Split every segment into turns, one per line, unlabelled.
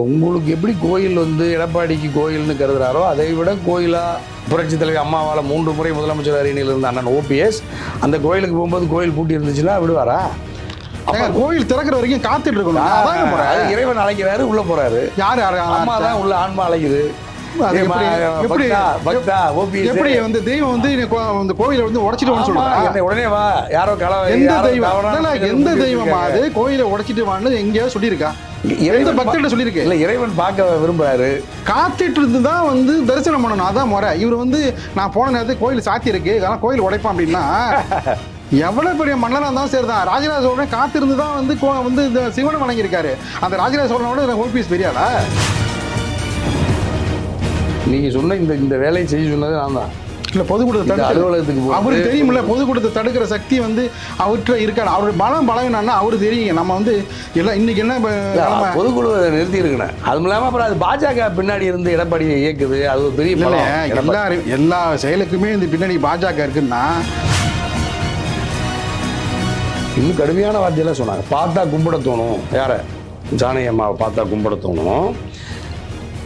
உங்களுக்கு எப்படி கோயில் வந்து எடப்பாடிக்கு கோயில்னு கருதுறாரோ அதை விட கோயிலா புரட்சி தலைவி அம்மாவால் 3 முறை முதலமைச்சர் அரியணையில் இருந்த அண்ணன் ஓபிஎஸ் அந்த கோயிலுக்கு போகும்போது கோயில் பூட்டி இருந்துச்சுன்னா விடுவாரா?
அப்ப கோயில் திறக்கிற வரைக்கும் காத்துட்டு இருக்கணும்.
இறைவன் அழைக்கிறாரு, உள்ள போறாரு.
யாரு
அம்மா தான் உள்ள ஆன்மா அழைக்குது.
எப்படி வந்து தெய்வம் வந்து இந்த கோயிலை வந்து உடைச்சிட்டு சொல்றாங்க.
உடனே வா, யாரோ
எந்த தெய்வமா அது கோயிலை உடைச்சிட்டு வான்னு எங்கேயாவது சொல்லியிருக்கா? பக்தர்கிட்ட சொல்லியிருக்கு. இல்ல,
இறைவன் பார்க்க விரும்புறாரு.
காத்துட்டு இருந்துதான் வந்து தரிசனம் பண்ணணும். அதான் முறை. இவர் வந்து நான் போன நேரத்துக்கு கோயில் சாத்தி இருக்கு, அதெல்லாம் கோயில் உடைப்பான் அப்படின்னா எவ்வளவு பெரிய மன்னனா தான் சரிதான். ராஜராஜ சோழன் காத்திருந்து தான் வந்து இந்த சிவனை வணங்கியிருக்காரு. அந்த ராஜராஜ சோழனோட ஓபிஎஸ் பெரியாளா?
நீங்க சொன்ன இந்த வேலையை செய்ய சொன்னது நான் தான்.
இல்லை, பொதுக்கூட்டத்தை
அலுவலகத்துக்கு
அவருக்கு தெரியுமில்ல, பொதுக்கூட்டத்தை தடுக்கிற சக்தி வந்து அவர்கிட்ட இருக்காரு. அவருடைய பலவீனம்னா அவருக்கு தெரியுங்க. நம்ம வந்து எல்லாம் இன்னைக்கு என்ன
பொதுக்குழுவை நிறுத்தி இருக்கணும். அதுவும் இல்லாமல் அப்புறம் அது பாஜக பின்னாடி இருந்து எடப்பாடியை இயக்குது. அது ஒரு பெரிய
எல்லா செயலுக்குமே இந்த பின்னாடி பாஜக இருக்குன்னா
இன்னும் கடுமையான வார்த்தையெல்லாம் சொன்னாங்க. பார்த்தா கும்பிட தோணும். யார? ஜானகி அம்மாவை பார்த்தா கும்பிட தோணும்.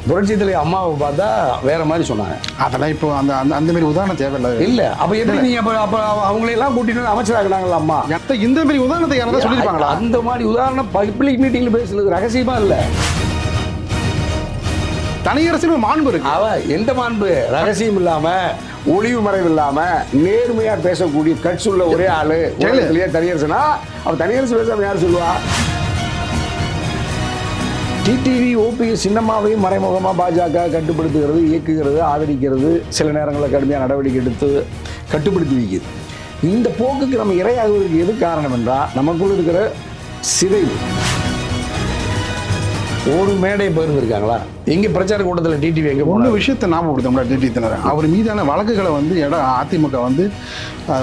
புரட்சி தலைவி அம்மாவை பார்த்தா வேற மாதிரி சொன்னாங்க.
அதெல்லாம் இப்போ அந்த மாதிரி உதாரணம் தேவையில்லை.
இல்ல, அப்ப எப்படி நீங்க அப்ப அவங்களையெல்லாம் கூட்டிட்டு அமைச்சராக்குனாங்களா அம்மா?
இந்த மாதிரி உதாரணத்தை யாராவது சொல்லியிருப்பாங்களா?
அந்த மாதிரி உதாரணம் பப்ளிக் மீட்டிங்ல பேசுறது ரகசியமா இல்ல.
தனியரசு மாண்பு இருக்கு.
அவ எந்த மாண்பு? ரகசியம் இல்லாம, ஒளிவு மறைவு இல்லாம நேர்மையா பேசக்கூடிய கட்சி உள்ள ஒரே ஆளு தனியரசுனா. அவ தனியரசு பேசாம யார் சொல்லுவா? டிடிவி ஓபிஎஸ் சின்னம்மாவையும் மறைமுகமாக பாஜக கட்டுப்படுத்துகிறது, இயக்குகிறது, ஆதரிக்கிறது, சில நேரங்களில் கடுமையாக நடவடிக்கை எடுத்து கட்டுப்படுத்தி வைக்குது. இந்த போக்குக்கு நம்ம இரையாகுவதற்கு எது காரணம் என்றால் நமக்குள்ள இருக்கிற சிதைவு. ஒரு மேடை பகிர்ந்துருக்காங்களா? எங்கே பிரச்சார கூட்டத்தில் டிடிவி எங்கே
ஒன்று விஷயத்தை ஞாபகப்படுத்த டிடிவி தினகரன் அவர் மீதான வழக்குகளை வந்து அதிமுக வந்து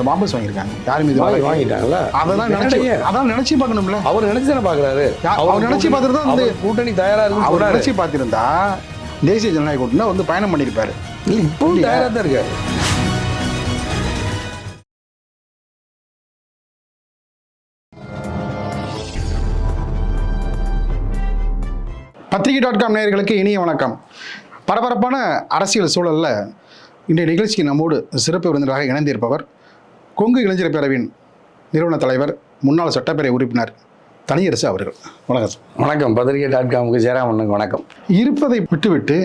வாபஸ் வாங்கியிருக்காங்க. யார் மீது
வாங்கிட்டாங்களா?
அதான் நினைச்சு பார்க்கணும்ல.
அவர் நினைச்சு தானே பார்க்குறாரு.
அவர் நினைச்சு பார்த்துட்டு தான் வந்து
கூட்டணி தயாராக இருக்கு.
அவர் நினைச்சு பார்த்துருந்தா தேசிய ஜனநாயக கூட்டணி வந்து பயணம் பண்ணியிருப்பாரு.
இல்லை, இப்பவும் தயாராக தான் இருக்காரு.
பத்திரிகை.com நேயர்களுக்கு இனிய வணக்கம். பரபரப்பான அரசியல் சூழலில் இன்றைய நிகழ்ச்சிக்கு நம்மோடு சிறப்பு விருந்தினராக இணைந்திருப்பவர் கொங்கு இளைஞர் பேரவையின் நிறுவன தலைவர், முன்னாள் சட்டப்பேரவை உறுப்பினர் தனியரசு அவர்கள். வணக்கம் சார்.
வணக்கம். பத்திரிகை.comக்கு ஜெயராமனுக்கு வணக்கம்.
இருப்பதை விட்டுவிட்டு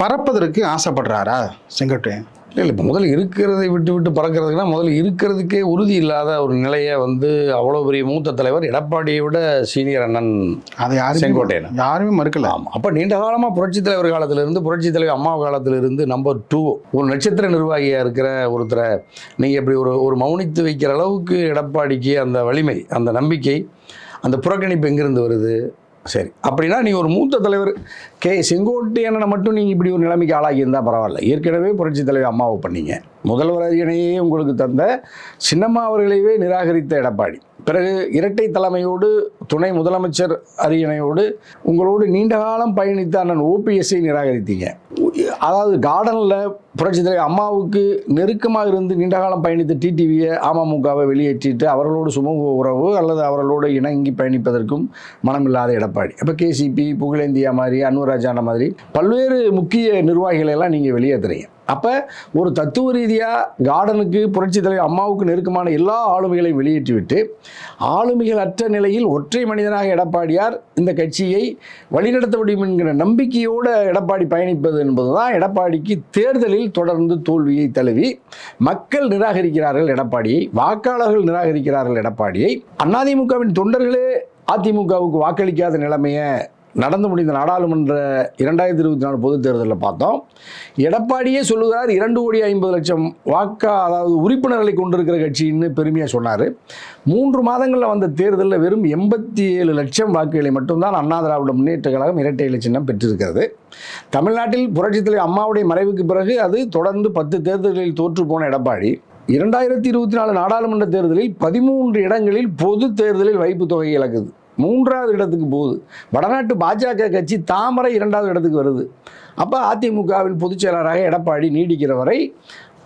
பறப்பதற்கு ஆசைப்படுறாரா செங்கோட்டையன்?
இல்லை, இப்போ முதல்ல இருக்கிறதை விட்டு பறக்கிறதுக்குன்னா முதல்ல இருக்கிறதுக்கே உறுதி இல்லாத ஒரு நிலையை வந்து அவ்வளோ பெரிய மூத்த தலைவர் எடப்பாடியை விட சீனியர் அண்ணன்
அதை செங்கோட்டையன் யாருமே மறுக்கலாம்.
அப்போ நீண்ட காலமாக புரட்சி தலைவர் காலத்திலிருந்து, புரட்சி தலைவர் அம்மா காலத்திலிருந்து நம்பர் 2 ஒரு நட்சத்திர நிர்வாகியாக இருக்கிற ஒருத்தரை நீங்கள் இப்படி ஒரு மௌனித்து வைக்கிற அளவுக்கு எடப்பாடிக்கு அந்த வலிமை, அந்த நம்பிக்கை, அந்த புறக்கணிப்பு எங்கிருந்து வருது? சரி, அப்படின்னா நீங்கள் ஒரு மூத்த தலைவர் செங்கோட்டையனை மட்டும் நீங்கள் இப்படி ஒரு நிலைமைக்கு ஆளாகி இருந்தால் பரவாயில்ல. ஏற்கனவே புரட்சி தலைவர் அம்மாவை பண்ணீங்க. முதல்வர் அரியணையே உங்களுக்கு தந்த சின்னம்மா அவர்களையே நிராகரித்த எடப்பாடி, பிறகு இரட்டை தலைமையோடு துணை முதலமைச்சர் அரியணையோடு உங்களோடு நீண்ட காலம் பயணித்த அண்ணன் ஓபிஎஸ்ஐ நிராகரித்தீங்க. அதாவது கார்டனில் புரட்சி தலைவர் அம்மாவுக்கு நெருக்கமாக இருந்து நீண்ட காலம் பயணித்த டிடிவியை, அமமுகவை வெளியேற்றிட்டு அவர்களோடு சுமூக உறவு அல்லது அவர்களோடு இணங்கி பயணிப்பதற்கும் மனமில்லாத எடப்பாடி. அப்போ கேசிபி, புகழேந்தியா மாதிரி, அன்வராஜான மாதிரி பல்வேறு முக்கிய நிர்வாகிகளை எல்லாம் நீங்கள் வெளியேற்றுறீங்க. அப்போ ஒரு தத்துவ ரீதியாக கார்டனுக்கு புரட்சி தலைவர் அம்மாவுக்கு நெருக்கமான எல்லா ஆளுமைகளையும் வெளியேற்றிவிட்டு ஆளுமைகள் அற்ற நிலையில் ஒற்றை மனிதனாக எடப்பாடியார் இந்த கட்சியை வழிநடத்த முடியும் என்கிற நம்பிக்கையோடு எடப்பாடி பயணிப்பது என்பதுதான் எடப்பாடிக்கு தேர்தலில் தொடர்ந்து தோல்வியை தழுவி மக்கள் நிராகரிக்கிறார்கள் எடப்பாடியை, வாக்காளர்கள் நிராகரிக்கிறார்கள் எடப்பாடியை. அதிமுகவின் தொண்டர்களே அதிமுகவுக்கு வாக்களிக்காத நிலைமையை நடந்து முடிந்த நாடாளுமன்ற 2024 பொதுத் தேர்தலில் பார்த்தோம். எடப்பாடியே சொல்லுகிறார் 2,50,00,000 அதாவது உறுப்பினர்களை கொண்டிருக்கிற கட்சின்னு பெருமையாக சொன்னார். 3 மாதங்களில் வந்த தேர்தலில் வெறும் 87 லட்சம் வாக்குகளை மட்டும்தான் அண்ணா திராவிட முன்னேற்ற கழகம் இரட்டை இலை சின்னம் பெற்றிருக்கிறது. தமிழ்நாட்டில் புரட்சித் தலைவர் அம்மாவுடைய மறைவுக்கு பிறகு அது தொடர்ந்து 10 தேர்தல்களில் தோற்று போன எடப்பாடி 2024 நாடாளுமன்ற தேர்தலில் 13 இடங்களில் பொது தேர்தலில் வைப்பு தொகையை இழக்குது. 3வது இடத்துக்கு போகுது. வடநாட்டு பாஜக கட்சி தாமரை 2வது இடத்துக்கு வருது. அப்போ அதிமுகவின் பொதுச் செயலாளராக எடப்பாடி நீடிக்கிற வரை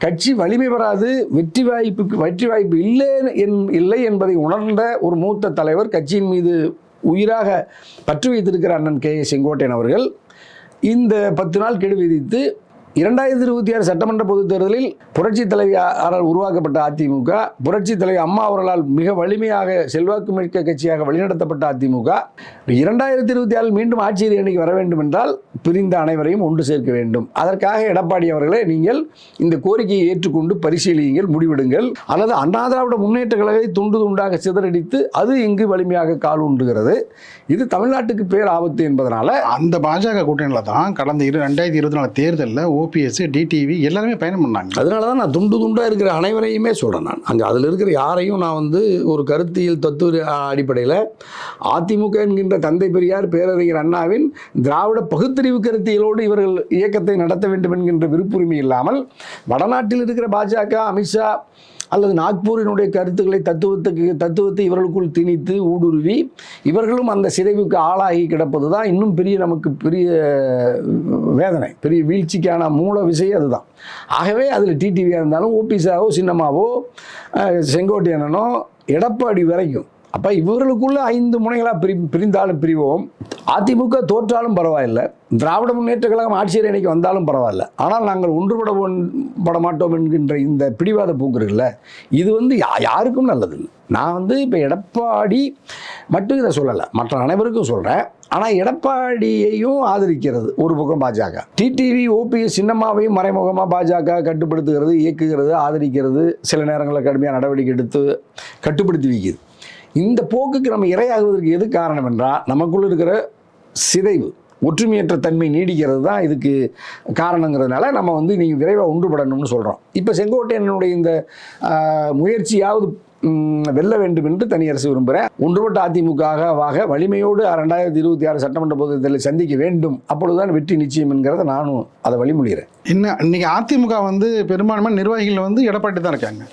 கட்சி வலிமை பெறாது, வெற்றி வாய்ப்பு இல்லை என்பதை உணர்ந்த ஒரு மூத்த தலைவர் கட்சியின் மீது உயிராக பற்று வைத்திருக்கிற அண்ணன் கே செங்கோட்டையன் அவர்கள் இந்த 10 நாள் கெடு விதித்து 2026 சட்டமன்ற பொதுத் தேர்தலில் புரட்சி தலைவியாரால் உருவாக்கப்பட்ட அதிமுக, புரட்சி தலைவி அம்மா அவர்களால் மிக வலிமையாக செல்வாக்கு மிக்க கட்சியாக வழிநடத்தப்பட்ட அதிமுக 2026 மீண்டும் ஆட்சியில் அணிக்கு வர வேண்டும் என்றால் பிரிந்த அனைவரையும் ஒன்று சேர்க்க வேண்டும். அதற்காக எடப்பாடி அவர்களே நீங்கள் இந்த கோரிக்கையை ஏற்றுக்கொண்டு பரிசீலியுங்கள், முடிவெடுங்கள். அல்லது அண்ணா திராவிட முன்னேற்ற கழகத்தை துண்டு துண்டாக சிதறடித்து அது இங்கு வலிமையாக கால் ஊன்றுகிறது. இது தமிழ்நாட்டுக்கு பேர் ஆபத்து என்பதனால
அந்த பாஜக கூட்டணியில் தான் கடந்த 2024 தேர்தலில் ஓபிஎஸ், டிடிவி எல்லாருமே பயணம் பண்ணாங்க.
அதனால தான் நான் துண்டு துண்டாக இருக்கிற அனைவரையுமே சொல்கிறேன். நான் அங்கே அதில் இருக்கிற யாரையும் நான் வந்து ஒரு கருத்தியல் தத்துவ அடிப்படையில் அதிமுக என்கின்ற தந்தை பெரியார் பேரறிஞர் அண்ணாவின் திராவிட பகுத்தறிவு கருத்தியலோடு இவர்கள் இயக்கத்தை நடத்த வேண்டும் என்கின்ற விருப்புரிமை வடநாட்டில் இருக்கிற பாஜக, அமித்ஷா அல்லது நாக்பூரினுடைய கருத்துக்களை தத்துவத்தை இவர்களுக்குள் திணித்து ஊடுருவி இவர்களும் அந்த சிதைவுக்கு ஆளாகி கிடப்பது தான் இன்னும் நமக்கு பெரிய வேதனை, பெரிய வீழ்ச்சிக்கான மூல விஷயம் அதுதான். ஆகவே அதில் டிடிவியாக இருந்தாலும் ஓபிஎஸ்ஸாவோ சின்னம்மாவோ செங்கோட்டையனோ எடப்பாடி வரைக்கும் அப்போ இவர்களுக்குள்ள 5 முனைகளாக பிரிந்தாலும் பிரிவோம். அதிமுக தோற்றாலும் பரவாயில்லை, திராவிட முன்னேற்ற கழகம் ஆட்சியர் அணிக்கு வந்தாலும் பரவாயில்ல, ஆனால் நாங்கள் ஒன்றுபட மாட்டோம் என்கின்ற இந்த பிடிவாத போக்குறதுல இது வந்து யாருக்கும் நல்லதில்லை. நான் இப்போ எடப்பாடி மட்டும் இதை சொல்லலை, மற்ற அனைவருக்கும் சொல்கிறேன். ஆனால் எடப்பாடியையும் ஆதரிக்கிறது ஒரு பக்கம் பாஜக, டிடிவி ஓபிஎஸ் சின்னம்மாவையும் மறைமுகமாக பாஜக கட்டுப்படுத்துகிறது, இயக்குகிறது, ஆதரிக்கிறது, சில நேரங்களில் கடுமையாக நடவடிக்கை எடுத்து கட்டுப்படுத்தி வைக்குது. இந்த போக்குக்கு நம்ம இரையாகுவதற்கு எது காரணம் என்றால் நமக்குள்ள இருக்கிற சிதைவு, ஒற்றுமையற்ற தன்மை நீடிக்கிறது தான் இதுக்கு காரணங்கிறதுனால நம்ம வந்து நீங்கள் விரைவாக ஒன்றுபடணும்னு சொல்கிறோம். இப்போ செங்கோட்டையனுடைய இந்த முயற்சியாவது வெல்ல வேண்டும் என்று தனியரசு விரும்புகிறேன். ஒன்றுபட்ட அதிமுகவாக வலிமையோடு 2026 சட்டமன்ற பொதுத் தேர்தலை சந்திக்க வேண்டும். அப்பொழுதுதான் வெற்றி நிச்சயம் என்கிறத நானும் அதை வழிமொழிகிறேன்.
இன்னைக்கு அதிமுக வந்து பெரும்பான்மையான நிர்வாகிகள் வந்து எடப்பாடி தான் இருக்காங்க.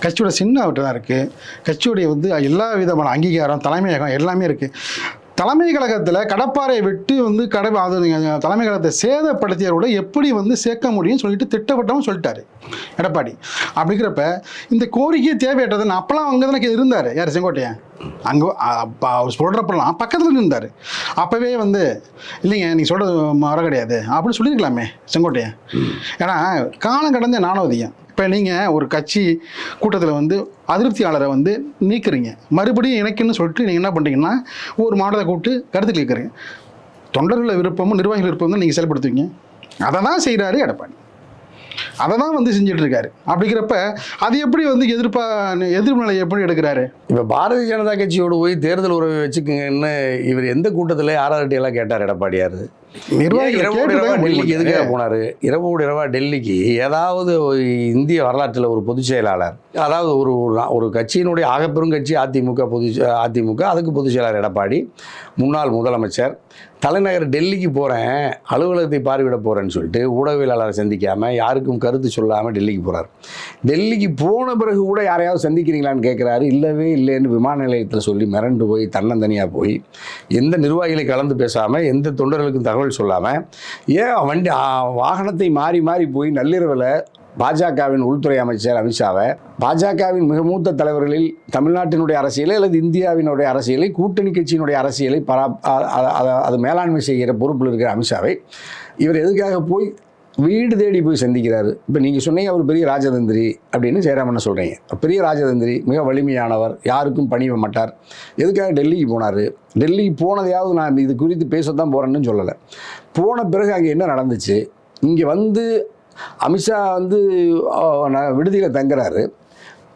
கட்சியோட சின்ன அவர்கிட்ட தான் இருக்குது. கட்சியுடைய வந்து எல்லா விதமான அங்கீகாரம், தலைமையகம் எல்லாமே இருக்குது. தலைமை கழகத்தில் கடப்பாறை விட்டு வந்து தலைமை கழகத்தை சேதப்படுத்தியவரோட எப்படி வந்து சேர்க்க முடியும்னு சொல்லிட்டு திட்டவட்டமும் சொல்லிட்டாரு எடப்பாடி. அப்படிங்கிறப்ப இந்த கோரிக்கையை தேவையற்றது. நான் அப்பெல்லாம் அங்கே தானே இருந்தார், யார் செங்கோட்டையன், அங்கே அவர் சொல்கிறப்பெல்லாம் பக்கத்தில் இருந்தார். அப்போவே வந்து இல்லைங்க நீ சொல்கிறது மர கிடையாது அப்படின்னு சொல்லியிருக்கலாமே செங்கோட்டையன். ஏன்னா காலம் கடந்த நாணவதியம். இப்போ நீங்கள் ஒரு கட்சி கூட்டத்தில் வந்து அதிருப்தியாளரை வந்து நீக்கிறீங்க, மறுபடியும் இணைக்குன்னு சொல்லிட்டு நீங்கள் என்ன பண்ணுறீங்கன்னா ஒரு மாடலை கூப்பிட்டு கருத்து கேட்குறீங்க. தொண்டர்கள் விருப்பமும் நிர்வாகிகள் விருப்பமும் தான் நீங்கள் செயல்படுத்துவீங்க. அதை தான் செய்கிறாரு எடப்பாடி, அதை தான் வந்து செஞ்சுட்டு இருக்காரு. அப்படிங்கிறப்ப அது எப்படி வந்து எதிர்மலை எப்படி எடுக்கிறாரு?
இப்போ பாரதிய ஜனதா கட்சியோடு போய் தேர்தல் உறவை வச்சுக்கோங்கன்னு இவர் எந்த கூட்டத்தில் யாரெல்லாம் கேட்டார் எடப்பாடியார்? டெல்லிக்கு எதுக்காக போனார்? இரவோடு இரவா டெல்லிக்கு ஏதாவது இந்திய வரலாற்றில் ஒரு பொதுச் செயலாளர், அதாவது ஒரு கட்சியினுடைய ஆகப்பெரும் கட்சி அதிமுக, அதுக்கு பொதுச் செயலாளர் எடப்பாடி, முன்னாள் முதலமைச்சர், தலைநகர் டெல்லிக்கு போகிறேன், அலுவலகத்தை பார்வையிட போகிறேன்னு சொல்லிட்டு ஊடகவியலாளரை சந்திக்காமல் யாருக்கும் கருத்து சொல்லாமல் டெல்லிக்கு போகிறார். டெல்லிக்கு போன பிறகு கூட யாரையாவது சந்திக்கிறீங்களான்னு கேட்குறாரு. இல்லவே இல்லைன்னு விமான நிலையத்தில் சொல்லி மிரண்டு போய் தன்னந்தனியாக போய் எந்த நிர்வாகிகளை கலந்து பேசாமல் எந்த தொண்டர்களுக்கும் தகவல் சொல்லாமல் ஏன் வாகனத்தை மாறி மாறி போய் நள்ளிரவில் பாஜகவின் உள்துறை அமைச்சர் அமித்ஷாவை, பாஜகவின் மிக மூத்த தலைவர்களில் தமிழ்நாட்டினுடைய அரசியலை அல்லது இந்தியாவினுடைய அரசியலை, கூட்டணி கட்சியினுடைய அரசியலை அது மேலாண்மை செய்கிற பொறுப்பில் இருக்கிற அமித்ஷாவை இவர் எதுக்காக போய் வீடு தேடி போய் சந்திக்கிறாரு? இப்போ நீங்கள் சொன்னீங்க அவர் பெரிய ராஜதந்திரி அப்படின்னு ஜெயராமன் சொல்கிறீங்க. பெரிய ராஜதந்திரி, மிக வலிமையானவர், யாருக்கும் பணிய மாட்டார். எதுக்காக டெல்லிக்கு போனார்? டெல்லிக்கு போனதையாவது நான் இது குறித்து பேசத்தான் போகிறேன்னு சொல்லலை. போன பிறகு அங்கே என்ன நடந்துச்சு? இங்கே வந்து அமித்ஷா வந்து விடுதியில் தங்குறாரு,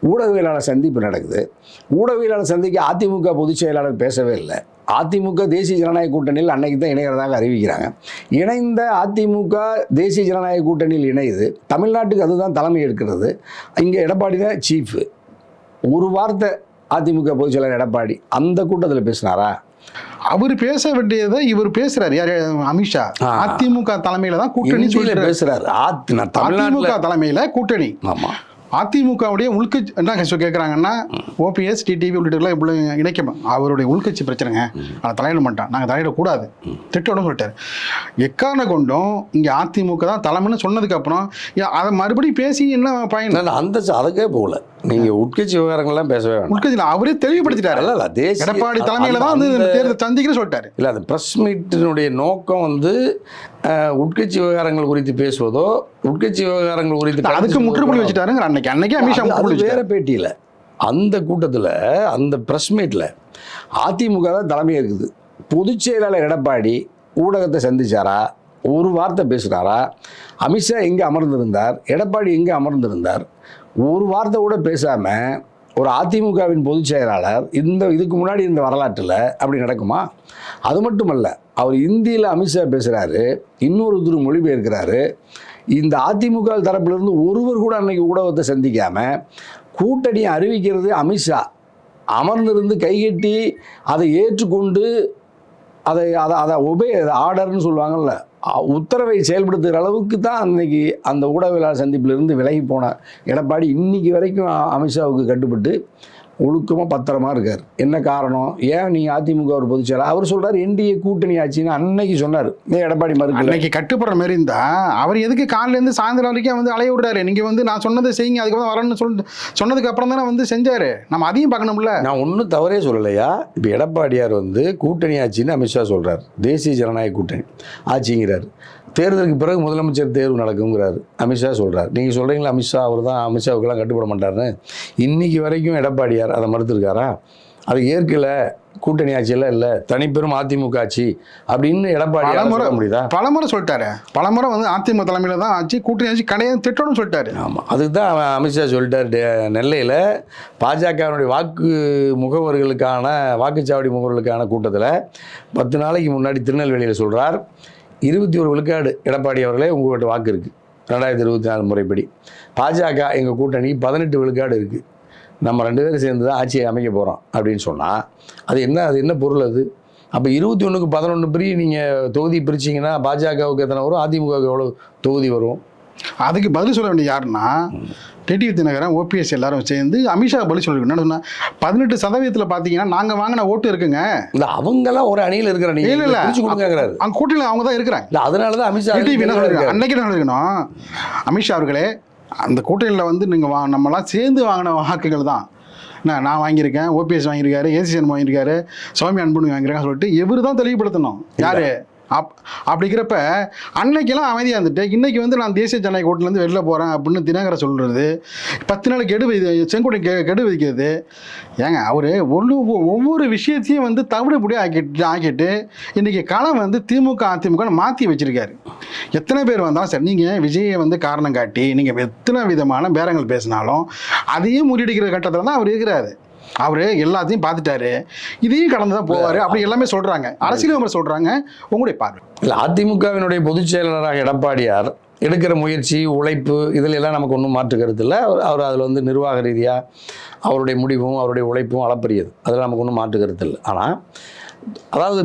ஊடகவியலாளர் சந்திப்பு நடக்குது. ஊடகவியலாளர் சந்திக்க அதிமுக பொதுச் செயலாளர் பேசவே இல்லை. அதிமுக தேசிய ஜனநாயக கூட்டணியில் அன்னைக்கு தான் இணைகிறதாக அறிவிக்கிறாங்க. இணைந்த அதிமுக தேசிய ஜனநாயக கூட்டணியில் இணையுது. தமிழ்நாட்டுக்கு அதுதான் தலைமை எடுக்கிறது. இங்கே எடப்பாடி தான் சீஃபு. ஒரு வார்த்தை அதிமுக பொதுச் செயலாளர் எடப்பாடி அந்த கூட்டத்தில் பேசினாரா?
அவர் பேச வேண்டியதை இவர் பேசுறாரு. யார்? அமித்ஷா. அதிமுக தலைமையில தான் கூட்டணி பேசுறாரு. அதிமுக தலைமையில கூட்டணி.
ஆமா,
அதிமுகவுடைய உள்கட்சி என்ன கேட்குறாங்கன்னா ஓபிஎஸ் டிடிவி உள்ளிட்டலாம் இப்படி இணைக்கணும் அவருடைய உள்கட்சி பிரச்சனைங்க அதை தலையிட மாட்டான் நாங்கள் தலையிடக்கூடாது திட்டம்னு சொல்லிட்டாரு. எக்காரண கொண்டும் இங்கே அதிமுக தான் தலைமைன்னு சொன்னதுக்கப்புறம் அதை மறுபடியும் பேசி என்ன பயன்?
அந்த அதுக்கே போகல. நீங்கள் உட்கட்சி விவகாரங்கள்லாம் பேசவே வேணும்.
உள்கட்சியில் அவரே தெளிவுபடுத்திட்டாரு.
இல்லை தேசிய
எடப்பாடி தலைமையில் தான் வந்து தேர்தல் சந்திக்கிறேன்னு சொல்லிட்டாரு.
இல்லை அந்த ப்ரெஸ் மீட்டினுடைய நோக்கம் வந்து உட்கட்சி விவகாரங்கள் குறித்து பேசுவதோ உட்கட்சி விவகாரங்கள் குறித்து
அதுக்கு முற்றுப்புள்ளி வச்சுட்டாருங்க அன்னைக்கு அமித்ஷா முற்றுப்புள்ளி
வேற பேட்டியில் அந்த கூட்டத்தில் அந்த ப்ரெஸ் மீட்டில் அதிமுக தான் தலைமை இருக்குது. பொதுச் செயலாளர் எடப்பாடி ஊடகத்தை சந்திச்சாரா, ஒரு வார்த்தை பேசுகிறாரா, அமித்ஷா எங்கே அமர்ந்திருந்தார், எடப்பாடி எங்கே அமர்ந்திருந்தார், ஒரு வார்த்தை கூட பேசாமல் ஒரு அதிமுகவின் பொதுச் செயலாளர் இதுக்கு முன்னாடி இந்த வரலாற்றில் அப்படி நடக்குமா? அது மட்டுமல்ல, அவர் இந்தியில் அமித்ஷா பேசுகிறாரு, இன்னொருத்தர் மொழிபெயர்க்கிறாரு. இந்த அதிமுக தரப்பிலிருந்து ஒருவர் கூட அன்னைக்கு ஊடகத்தை சந்திக்காமல் கூட்டணியை அறிவிக்கிறது அமித்ஷா அமர்ந்திருந்து கைகட்டி அதை ஏற்றுக்கொண்டு அதை ஆர்டர்னு சொல்லுவாங்கள்ல, உத்தரவை செயல்படுத்துகிற அளவுக்கு தான் அன்னைக்கு அந்த ஊடகவியலாளர் சந்திப்பிலிருந்து விலகி போன எடப்பாடி இன்னைக்கு வரைக்கும் அமித்ஷாவுக்கு கட்டுப்பட்டு ஒழுக்கமாக பத்திரமா இருக்கார். என்ன காரணம்? ஏன் நீங்கள் அதிமுக ஒரு பொதுச்செயலாளர் அவர் சொல்கிறார் என்டிஏ கூட்டணி ஆச்சுன்னு அன்னைக்கு சொன்னார். எடப்பாடி மறுக்க
அன்னைக்கு கட்டுப்படுற மாதிரி இருந்தா அவர் எதுக்கு காலையிலேருந்து சாயந்தரம் வரைக்கும் வந்து அலைய விடுறாரு? நீங்கள் வந்து நான் சொன்னதை செய்யுங்க அதுக்கப்புறம் வரணும்னு சொன்னதுக்கு அப்புறம் தானே வந்து செஞ்சார். நம்ம அதையும் பார்க்கணும்ல.
நான் ஒன்றும் தவறே சொல்லலையா. இப்போ எடப்பாடியார் வந்து கூட்டணி ஆட்சின்னு அமித்ஷா சொல்கிறார். தேசிய ஜனநாயக கூட்டணி ஆட்சிங்கிறார். தேர்தலுக்கு பிறகு முதலமைச்சர் தேர்வு நடக்குங்கிறாரு அமித்ஷா சொல்கிறார். நீங்கள் சொல்கிறீங்களா அமித்ஷா அவர் தான் அமித்ஷாவுக்கெல்லாம் கட்டுப்பட மாட்டார்னு? இன்றைக்கி வரைக்கும் எடப்பாடியார் அதை மறுத்துருக்காரா? அதை ஏற்கலை. கூட்டணி ஆட்சியெல்லாம் இல்லை, தனிப்பெரும் அதிமுக ஆட்சி அப்படின்னு எடப்பாடி சொல்ல முடியுதா?
பலமுறை சொல்லிட்டாரு. பலமுறை வந்து அதிமுக தலைமையில் தான் ஆட்சி, கூட்டணி ஆட்சி கிடையாது திட்டம்னு சொல்லிட்டாரு.
ஆமாம், அதுக்கு தான் அமித்ஷா சொல்லிட்டார். நெல்லையில் பாஜகவினுடைய வாக்குச்சாவடி முகவர்களுக்கான கூட்டத்தில் 10 நாளைக்கு முன்னாடி திருநெல்வேலியில் சொல்கிறார், 21 விழுக்காடு எடப்பாடி அவர்களே உங்கள்கிட்ட வாக்கு இருக்குது 2024 முறைப்படி. பாஜக எங்கள் கூட்டணி 18 விழுக்காடு இருக்குது. நம்ம 2 பேரும் சேர்ந்து தான் ஆட்சியை அமைக்க போகிறோம் அப்படின்னு சொன்னால் அது என்ன பொருள் அது? அப்போ 21க்கு 11 நீங்கள் தொகுதி பிரிச்சிங்கன்னா பாஜகவுக்கு எத்தனை வரும், அதிமுகவுக்கு எவ்வளோ தொகுதி வரும்?
அதுக்கு பதில் சொல்ல வேண்டிய யாருன்னா டிடிவி தினகரன் ஓபிஎஸ் எல்லாரும் சேர்ந்து அமித்ஷா பதில் சொல்லிருக்கணும். என்ன சொன்னா 18% பார்த்தீங்கன்னா நாங்கள் வாங்கின ஓட்டு இருக்குங்க.
இல்லை அவங்கெல்லாம் ஒரு அணியில் இருக்கிற
இல்லை அவங்க கூட்டணியில் அவங்க தான் இருக்கிறாங்க.
இல்லை அதனால தான் அமித்ஷா
டிடிவி என்ன சொல்லிருக்காங்க அன்னைக்கு என்ன சொல்லிருக்கணும், அமித்ஷா அவர்களே அந்த கூட்டணியில் வந்து நீங்கள் நம்மளாம் சேர்ந்து வாங்கின வாக்குகள் தான். நான் வாங்கியிருக்கேன், ஓபிஎஸ் வாங்கியிருக்காரு, ஏசிஎன் வாங்கியிருக்காரு, சௌமியா அன்புன்னு வாங்கியிருக்காங்க சொல்லிட்டு இவர் தான் தெளிவுபடுத்தணும். யாரு அப்படிங்கிறப்ப அன்னைக்கெல்லாம் அமைதியாக இருந்துட்டு இன்னைக்கு வந்து நான் தேசிய ஜனநாயக கூட்டணிலேருந்து வெளில போகிறேன் அப்படின்னு தினகரன் சொல்கிறது, 10 நாள் செங்கோட்டை கெடு விதிக்கிறது. ஏங்க அவர் ஒவ்வொரு விஷயத்தையும் வந்து தவிடுபடியாக ஆக்கிட்டு இன்றைக்கி களம் வந்து திமுக அதிமுக மாற்றி வச்சுருக்காரு. எத்தனை பேர் வந்தாலும் சரி, நீங்கள் விஜயை வந்து காரணம் காட்டி நீங்கள் எத்தனை விதமான பேரங்கள் பேசினாலும் அதையும் முறியடிக்கிற கட்டத்தில் தான் அவர் இருக்கிறாரு. அவரு எல்லாத்தையும் பார்த்துட்டாரு, இதையும் கடந்து தான் போவார் அப்படி எல்லாமே சொல்கிறாங்க. அரசியல் விமர்சனம் சொல்கிறாங்க. உங்களுடைய பார்வை?
இல்லை, அதிமுகவினுடைய பொதுச் செயலாளராக எடப்பாடியார் எடுக்கிற முயற்சி, உழைப்பு இதில் எல்லாம் நமக்கு ஒன்றும் மாற்று கருத்து இல்லை. அவர் அதில் வந்து நிர்வாக ரீதியாக அவருடைய முடிவும் அவருடைய உழைப்பும் அளப்பரியது, அதில் நமக்கு ஒன்றும் மாற்று கருத்து இல்லை. ஆனால் அதாவது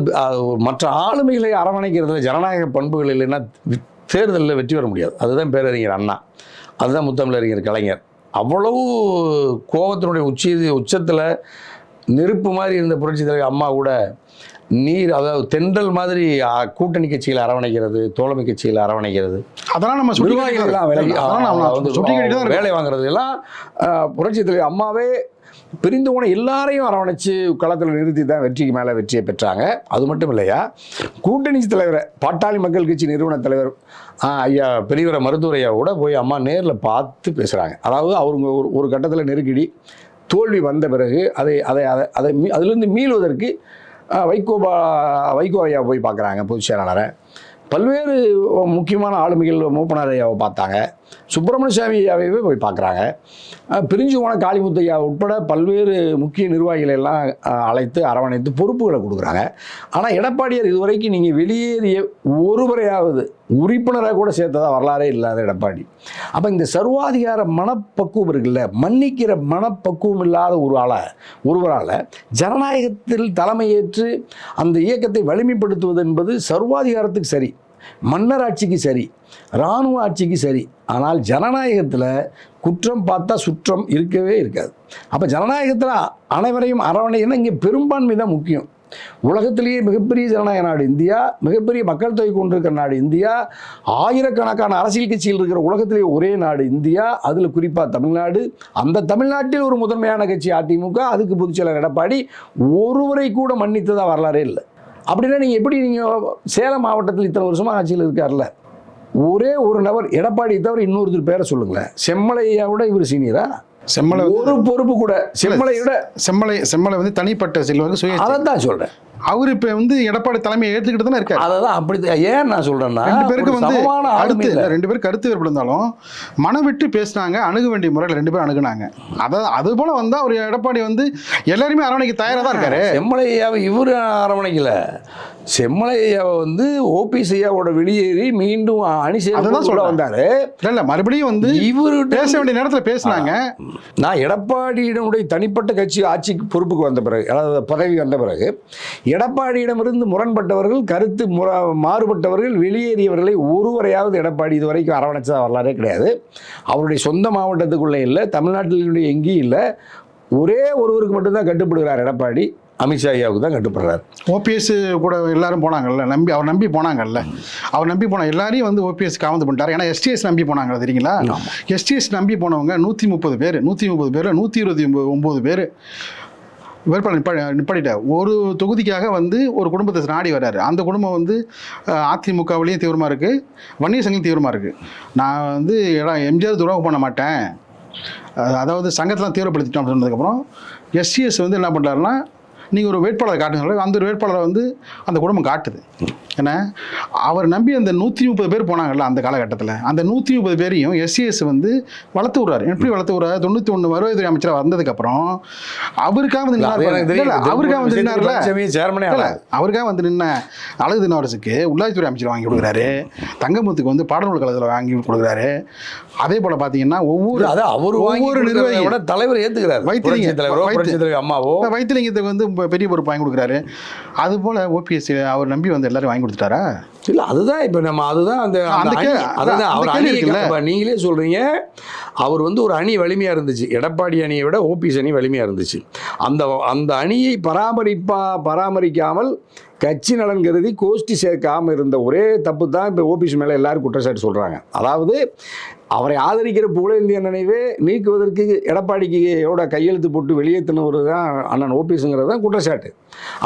மற்ற ஆளுமைகளை அரவணைக்கிறதுல ஜனநாயக பண்புகள் இல்லைன்னா தேர்தலில் வெற்றி பெற முடியாது. அதுதான் பேரறிஞர் அண்ணா, அதுதான் முத்தமிழறிஞர் கலைஞர். அவ்வளவு கோபத்தினுடைய உச்சத்தில் நெருப்பு மாதிரி இருந்த புரட்சி தலைவர் அம்மா கூட அதாவது தென்றல் மாதிரி கூட்டணி கட்சிகளை அரவணைக்கிறது, தோழமை கட்சிகளை அரவணைக்கிறது,
அதெல்லாம் நம்ம
வேலை வாங்குறது எல்லாம் புரட்சி தலைவர் அம்மாவே பிரிந்து போன எல்லாரையும் அரவணைச்சு களத்தில் நிறுத்தி தான் வெற்றிக்கு மேலே வெற்றியை பெற்றாங்க. அது மட்டும் இல்லையா, கூட்டணி தலைவரை பாட்டாளி மக்கள் கட்சி நிறுவன தலைவர் ஐயா பெரியவரை மருத்துவர் ஐயா கூட போய் அம்மா நேரில் பார்த்து பேசுகிறாங்க. அதாவது அவங்க ஒரு கட்டத்தில் நெருக்கடி தோல்வி வந்த பிறகு அதிலிருந்து மீளுவதற்கு வைகோ ஐயா போய் பார்க்குறாங்க பொதுச் செயலாளரை. பல்வேறு முக்கியமான ஆளுமைகள் மூப்பனார் ஐயாவை பார்த்தாங்க, சுப்பிரமணிய சாமி ஐயாவையே போய் பார்க்குறாங்க, பிரிஞ்சு போன காளிமுத்தையா உட்பட பல்வேறு முக்கிய நிர்வாகிகளை எல்லாம் அழைத்து அரவணைத்து பொறுப்புகளை கொடுக்குறாங்க. ஆனால் எடப்பாடியார் இதுவரைக்கும் நீங்கள் வெளியேறிய ஒருவரையாவது உறுப்பினராக கூட சேர்த்ததா வரலாறே இல்லாத எடப்பாடி. அப்போ இந்த சர்வாதிகார மனப்பக்குவம் இருக்குல்ல, மன்னிக்கிற மனப்பக்குவம் இல்லாத ஒருவரால் ஜனநாயகத்தில் தலைமையேற்று அந்த இயக்கத்தை வலிமைப்படுத்துவது என்பது சர்வாதிகாரத்துக்கு சரி. மன்னர் ஆட்சிக்கு சரி, இராணுவ ஆட்சிக்கு சரி. ஆனால் ஜனநாயகத்தில் குற்றம் பார்த்தா சுற்றம் இருக்கவே இருக்காது. அப்போ ஜனநாயகத்தில் அனைவரையும் அரவணைன்னா இங்கே பெரும்பான்மை தான் முக்கியம். உலகத்திலேயே மிகப்பெரிய ஜனநாயக நாடு இந்தியா, மிகப்பெரிய மக்கள் தொகை கொண்டிருக்கிற நாடு இந்தியா, ஆயிரக்கணக்கான அரசியல் கட்சிகள் இருக்கிற உலகத்திலேயே ஒரே நாடு இந்தியா, அதில் குறிப்பாக தமிழ்நாடு. அந்த தமிழ்நாட்டில் ஒரு முதன்மையான கட்சி அதிமுக, அதுக்கு பொதுச்செயலாளர் எடப்பாடி, ஒருவரை கூட மன்னித்ததாக வரலாறே இல்லை. அப்படின்னா நீங்கள் எப்படி, நீங்கள் சேலம் மாவட்டத்தில் இத்தனை வருஷமாக ஆட்சியில் இருக்கார்ல, ஒரே ஒரு நபர் எடப்பாடி தவிர இன்னொருத்தர் பேரை சொல்லுங்களேன். செம்மலையோட இவர் சீனியரா?
செம்மலை
ஒரு பொறுப்பு கூட செம்மலையோட
செம்மலை வந்து தனிப்பட்ட செல்வாக்கு சுய.
அதான் சொல்றேன்.
அவர் இப்ப வந்து எடப்பாடி தலைமையை ஏற்றுக்கிட்டு தானே இருக்காரு.
அதான் அப்படி. ஏன் நான் சொல்றேன்னா,
ரெண்டு பேருக்கு வந்து
அடுத்து
ரெண்டு பேரும் கருத்து வேறுபடுந்தாலும் மனம் விட்டு பேசினாங்க, அணுக வேண்டிய முறையில் ரெண்டு பேரும் அணுகுனாங்க. அதாவது அது போல வந்து அவர் எடப்பாடி வந்து எல்லாருமே அரவணைக்கு தயாராக தான் இருக்காரு.
செம்மலையாவை இவரு அரவணைக்கல. செம்மலையாவை வந்து ஓபிஎஸ் ஐயாவோட வெளியேறி மீண்டும் அணி சேர்ந்து சொல்ல வந்தாரு.
இல்ல மறுபடியும் வந்து இவரு பேச வேண்டிய நேரத்தில் பேசினாங்க.
நான் எடப்பாடியினுடைய தனிப்பட்ட கட்சி ஆட்சிக்கு பொறுப்புக்கு வந்த பிறகு, அதாவது பதவி வந்த பிறகு, எடப்பாடியிடமிருந்து முரண்பட்டவர்கள், கருத்து மாறுபட்டவர்கள், வெளியேறியவர்களை ஒருவரையாவது எடப்பாடி இதுவரைக்கும் அரவணைச்சதா வரலாறே கிடையாது. அவருடைய சொந்த மாவட்டத்துக்குள்ளே இல்லை, தமிழ்நாட்டினுடைய எங்கேயும் இல்லை. ஒரே ஒருவருக்கு மட்டும்தான் கட்டுப்படுகிறார் எடப்பாடி, அமித்ஷா ஐயாவுக்கு தான் கட்டுப்படுறாரு.
ஓபிஎஸ் கூட எல்லாரும் போனாங்கல்ல, அவர் நம்பி போனாங்கல்ல, அவர் நம்பி போன எல்லாரையும் வந்து ஓபிஎஸ் காவந்து பண்ணிட்டார். ஏன்னா எஸ்டிஎஸ் நம்பி போனாங்க தெரியுங்களா? எஸ்டிஎஸ் நம்பி போனவங்க 130 பேர், 130 பேர் 129 பேர் வேட்பாளர் நிப்பாட்டிட்டார். ஒரு தொகுதிக்காக வந்து ஒரு குடும்பத்தை நாடி வர்றாரு. அந்த குடும்பம் வந்து அதிமுகவிலையும் தீவிரமாக இருக்குது, வன்னியர் சங்கம் தீவிரமாக இருக்குது. நான் வந்து எம்ஜிஆர் துரோகம் பண்ண மாட்டேன், அதாவது சங்கத்தெலாம் தீவிரப்படுத்திட்டோம் அப்படின்னு சொன்னதுக்கப்புறம் எஸ்சிஎஸ் வந்து என்ன பண்ணுறாருன்னா, நீங்கள் ஒரு வேட்பாளரை காட்டுங்க, அந்த ஒரு வேட்பாளரை வந்து அந்த குடும்பம் காட்டுது. ஏன்னா அவர் நம்பி அந்த 130 பேர் போனாங்கல்ல அந்த காலகட்டத்தில், அந்த 130 பேரையும் எஸ்சிஎஸ் வந்து வளர்த்து விட்றாரு. எப்படி வளர்த்து விட்றாரு? 91 வருவாய்த்துறை அமைச்சராக வந்ததுக்கப்புறம் அவருக்காக வந்து அவருக்காக வந்து நின்ன அழகு தினவரசுக்கு உள்ளாட்சித்துறை அமைச்சர் வாங்கி கொடுக்குறாரு, தங்கமுத்துக்கு வந்து பாடநூல் கழகத்தில் வாங்கி கொடுக்குறாரு. அதே போல் பார்த்தீங்கன்னா ஒவ்வொரு நிர்வாகியோட தலைவர் ஏற்றுக்கிறார், வைத்திலிங்கத்துக்கு வந்து பெரிய பொறுப்பு வாங்கி கொடுக்குறாரு. அதுபோல் ஓபிஎஸ் அவர் நம்பி வந்து எல்லாரும் வாங்கி கொடுத்துட்டாரா?
இல்லை, அதுதான் இப்போ நம்ம அதுதான் நீங்களே சொல்கிறீங்க. அவர் வந்து ஒரு அணி வலிமையாக இருந்துச்சு, எடப்பாடி அணியை விட ஓபிஎஸ் அணி வலிமையாக இருந்துச்சு. அந்த அணியை பராமரிக்காமல் கட்சி நலன் கருதி கோஷ்டி சேர்க்காமல் இருந்த ஒரே தப்பு தான் இப்போ ஓபிஎஸ் மேலே எல்லாரும் குற்றச்சாட்டு சொல்கிறாங்க. அதாவது அவரை ஆதரிக்கிற புகழேந்திய நினைவே நீக்குவதற்கு எடப்பாடிக்கு கையெழுத்து போட்டு வெளியேற்றினவர் தான் அண்ணன் ஓபிஎஸ்ங்கிறது தான் குற்றச்சாட்டு.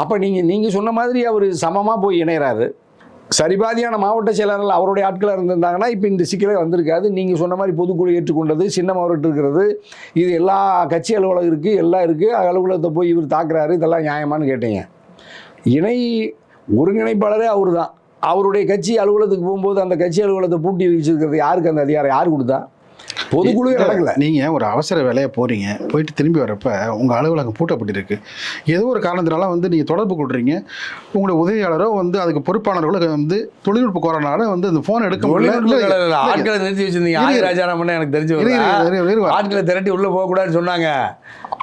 அப்போ நீங்கள் சொன்ன மாதிரி அவர் சமமாக போய் இணைகிறாரு. சரிபாதியான மாவட்ட செயலாளர்கள் அவருடைய ஆட்களாக இருந்திருந்தாங்கன்னா இப்போ இந்த சிக்கலே வந்திருக்காது. நீங்கள் சொன்ன மாதிரி பொதுக்குழு ஏற்றுக்கொண்டது, சின்னம் அவர்கிட்ட இருக்கிறது, இது எல்லா கட்சி அலுவலகம் இருக்குது, எல்லாம் இருக்குது, அலுவலகத்தை போய் இவர் தாக்குறாரு, இதெல்லாம் நியாயமானு கேட்டீங்க. இணை ஒருங்கிணைப்பாளரே அவர் தான். அவருடைய கட்சி அலுவலகத்துக்கு போகும்போது அந்த கட்சி அலுவலகத்தை பூட்டி வச்சிருக்கிறது யாருக்கு? அந்த அதிகாரம் யார் கொடுத்தா? பொதுக்குழுவே நடக்கல.
நீங்கள் ஒரு அவசர வேலையை போகிறீங்க, போயிட்டு திரும்பி வரப்போ உங்கள் அலுவலகம் பூட்டப்பட்டிருக்கு. ஏதோ ஒரு காரணத்தினால வந்து நீங்கள் தொடர்பு கொள்றீங்க, உங்களுடைய உதவியாளரோ வந்து அதுக்கு பொறுப்பானவர்களோ வந்து தொழில்நுட்ப கோரனால வந்து அந்த ஃபோன் எடுக்க முடியல.
ஆட்களை நிறுத்தி வச்சிருந்தீங்க. ஆதிராஜாராமன் எனக்கு தெரிஞ்சு ஆட்களை திரட்டி உள்ளே போகக்கூடாதுன்னு சொன்னாங்க.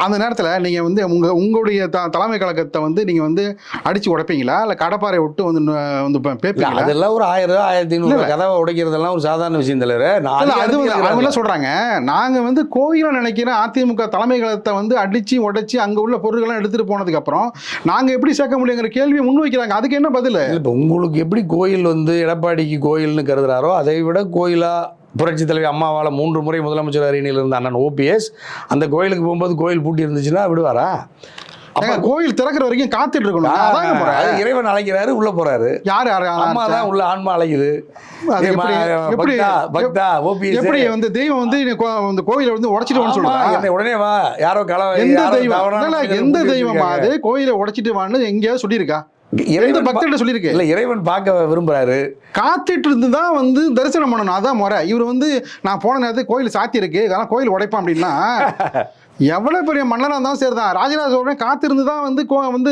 அந்த நேரத்தில் நீங்கள் வந்து உங்களுடைய தலைமை கழகத்தை வந்து நீங்கள் வந்து அடித்து உடைப்பீங்களா, இல்லை கடப்பாறை விட்டு வந்து பேப்பீங்களா?
அதெல்லாம் ஒரு 1000 1500 கதவை உடைக்கிறதெல்லாம் ஒரு சாதாரண விஷயம் தலைவர்.
அவங்க சொல்கிறாங்க, நாங்கள் வந்து கோயிலை நினைக்கிற அதிமுக தலைமை கழகத்தை வந்து அடித்து உடைச்சி அங்கே உள்ள பொருட்கள்லாம் எடுத்துகிட்டு போனதுக்கப்புறம் நாங்கள் எப்படி சேர்க்க முடியுங்கிற கேள்வியை முன்வைக்கிறாங்க. அதுக்கு என்ன பதில்?
இப்போ உங்களுக்கு எப்படி கோயில் வந்து எடப்பாடிக்கு கோயில்னு கருதுறாரோ அதை விட கோயிலா புரட்சித் தலைவி அம்மாவால் 3 முறை முதலமைச்சர் அரியணையில் இருந்த அண்ணன் ஓபிஎஸ் அந்த கோயிலுக்கு போகும்போது கோயில் பூட்டி இருந்துச்சுன்னா விடுவாரா?
அப்ப கோயில் திறக்கிற வரைக்கும் காத்துட்டு இருக்கணும்.
இறைவன் அழைக்கிறாரு, உள்ள போறாரு. யாரு? அம்மா தான் உள்ள ஆன்மா அழைக்குது.
எப்படி வந்து தெய்வம் வந்து இந்த கோயிலை வந்து உடைச்சிட்டு சொல்லுவாங்க,
உடனே வா யாரோ
எந்த தெய்வமா அது கோயிலை உடைச்சிட்டு வான்னு எங்கேயாவது சொல்லியிருக்கா? பக்தர்கிட்ட சொல்லியிருக்கு. இல்ல,
இறைவன் பார்க்க விரும்புறாரு,
காத்துட்டு இருந்து தான் வந்து தரிசனம் பண்ணணும். அதான் முறை. இவர் வந்து நான் போன நேரத்துக்கு கோயில் சாத்தி இருக்கு, அதெல்லாம் கோயில் உடைப்பான் அப்படின்னா எவ்வளவு பெரிய மன்னராக இருந்தாலும் சரிதான். ராஜராஜ சோழன் காத்திருந்து தான் வந்து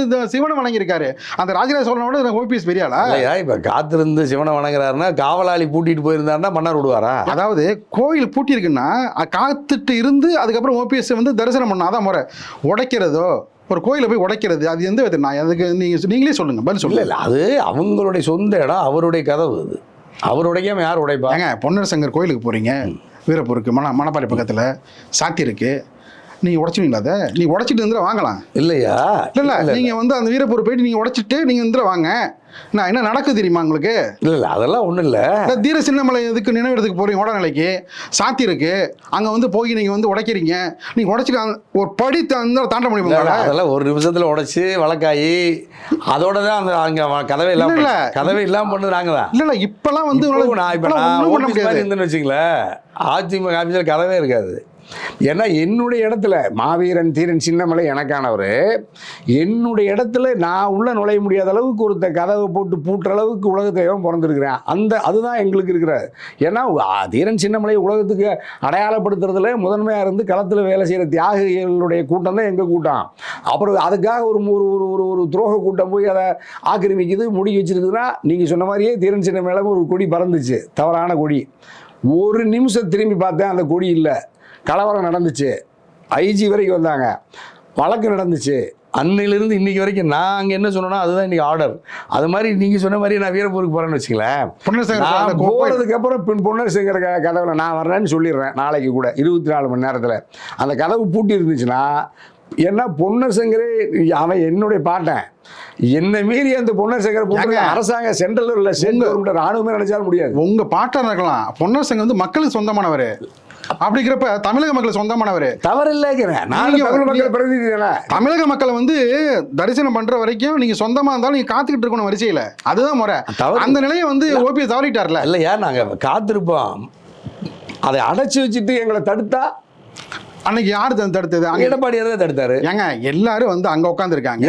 இந்த சிவனை வணங்கியிருக்காரு. அந்த ராஜராஜ சோழனோட ஓபிஎஸ் பெரியாளா?
இப்ப காத்திருந்து சிவனை வணங்குறாருன்னா காவலாளி பூட்டிட்டு போயிருந்தாருன்னா மன்னர் விடுவாரா?
அதாவது கோயில் பூட்டி இருக்குன்னா காத்துட்டு இருந்து அதுக்கப்புறம் ஓபிஎஸ் வந்து தரிசனம் பண்ணணும். அதான் முறை. உடைக்கிறதோ ஒரு கோயிலை போய் உடைக்கிறது அது எந்த விதம்? நான் அதுக்கு நீங்களே சொல்லுங்க, பதில் சொல்லுங்க.
அது அவங்களுடைய சொந்த இடம், அவருடைய கதவு. அது அவர் உடைக்காம யார் உடைப்பா?
ஏங்க பொன்னர் சங்கர் கோயிலுக்கு போகிறீங்க, வீரப்பூருக்கு மணப்பாறை பக்கத்தில் சாத்தி இருக்கு, நீங்கள் உடச்சிடுவீங்களா? அதை நீங்கள் உடச்சிட்டு இருந்தால் வாங்கலாம்
இல்லையா?
இல்லை நீங்கள் வந்து அந்த வீரப்பூர் போயிட்டு நீங்கள் உடச்சிட்டு நீங்கள் வந்து வாங்க. நான் என்ன நடக்குது தெரியுமா உங்களுக்கு?
இல்லை அதெல்லாம் ஒன்றும் இல்லை.
தீர சின்னமலை இதுக்கு நினைவிடத்துக்கு போகிறீங்க, ஓடநிலைக்கு சாத்தி இருக்கு, அங்கே வந்து போய் நீங்கள் வந்து உடைக்கிறீங்க, நீங்கள் உடைச்சிட்டு ஒரு படி தாண்ட முடியுமா?
அதெல்லாம் ஒரு நிமிஷத்தில் உடைச்சி வழக்காயி அதோட தான் அந்த அங்கே கதவை இல்லாமல் பண்ணது நாங்கள் தான்.
இல்லை இப்போலாம் வந்து
நான் இப்போ நான் ஓபிஎஸ் மாதிரி இருந்துன்னு வச்சுங்களேன், அதிமுக ஆஃபீஸில் கதவே இருக்காது. ஏன்னா என்னுடைய இடத்துல மாவீரன் தீரன் சின்னமலை எனக்கானவர், என்னுடைய இடத்துல நான் உள்ள நுழைய முடியாத அளவுக்கு ஒருத்த கதவை போட்டு பூட்டுற அளவுக்கு உலகத்தையும் பிறந்திருக்கிறேன். அதுதான் எங்களுக்கு இருக்கிற. ஏன்னா தீரன் சின்னமலை உலகத்துக்கு அடையாளப்படுத்துறதுல முதன்மையாக இருந்து களத்தில் வேலை செய்கிற தியாகிகளுடைய கூட்டம் தான் எங்கள் கூட்டம். அப்புறம் அதுக்காக ஒரு துரோக கூட்டம் போய் அதை ஆக்கிரமிக்குது, முடி வச்சிருக்குதுன்னா நீங்கள் சொன்ன மாதிரியே தீரன் சின்னமலை ஒரு கொடி பறந்துச்சு, தவறான கொடி. ஒரு நிமிஷம் திரும்பி பார்த்தேன், அந்த கொடி இல்லை. கலவரம் நடந்துச்சு, ஐஜி வரைக்கும் வந்தாங்க, வழக்கு நடந்துச்சு. அன்னையிலிருந்து இன்னைக்கு வரைக்கும் நான் அங்கே என்ன சொன்னேன்னா அதுதான் இன்னைக்கு ஆர்டர். அது மாதிரி நீங்கள் சொன்ன மாதிரி நான் வீரப்பூருக்கு போகிறேன்னு வச்சுங்களேன், போகிறதுக்கு அப்புறம் பொன்னர் சங்கர் கதவுல நான் வர்றேன்னு சொல்லிடுறேன். நாளைக்கு கூட 24 மணி நேரத்தில் அந்த கதவு பூட்டி இருந்துச்சுன்னா, ஏன்னா பொன்னர் சங்கரே அவன் என்னுடைய பாட்டன், என்னை மீறி அந்த பொன்னர் சங்கர் அரசாங்க சென்ட்ரல் உள்ள சேர்ந்து ராணுவமே நினைச்சாலும் முடியாது.
உங்க பாட்டன் இருக்கலாம், பொன்னர் சங்கர் வந்து மக்களுக்கு சொந்தமானவர். அப்படிங்கிறப்ப தமிழக மக்கள் சொந்தமானவர்
தவறு இல்லைங்கிறேன்.
தமிழக மக்களை வந்து தரிசனம் பண்ற வரைக்கும் நீங்க சொந்தமா இருந்தாலும் நீங்க காத்துக்கிட்டு இருக்கணும் வரிசையில, அதுதான் முறை. அந்த நிலையை வந்து ஓபிஎஸ் தவறிட்டார்ல.
இல்லையா, நாங்க காத்திருப்போம், அதை அடைச்சி வச்சுட்டு எங்களை தடுத்தா
அன்னைக்கு யாரு தடுத்தது?
எடப்பாடியார் தான் தடுத்தாரு.
ஏங்க எல்லாரும் வந்து அங்க உட்கார்ந்து இருக்காங்க,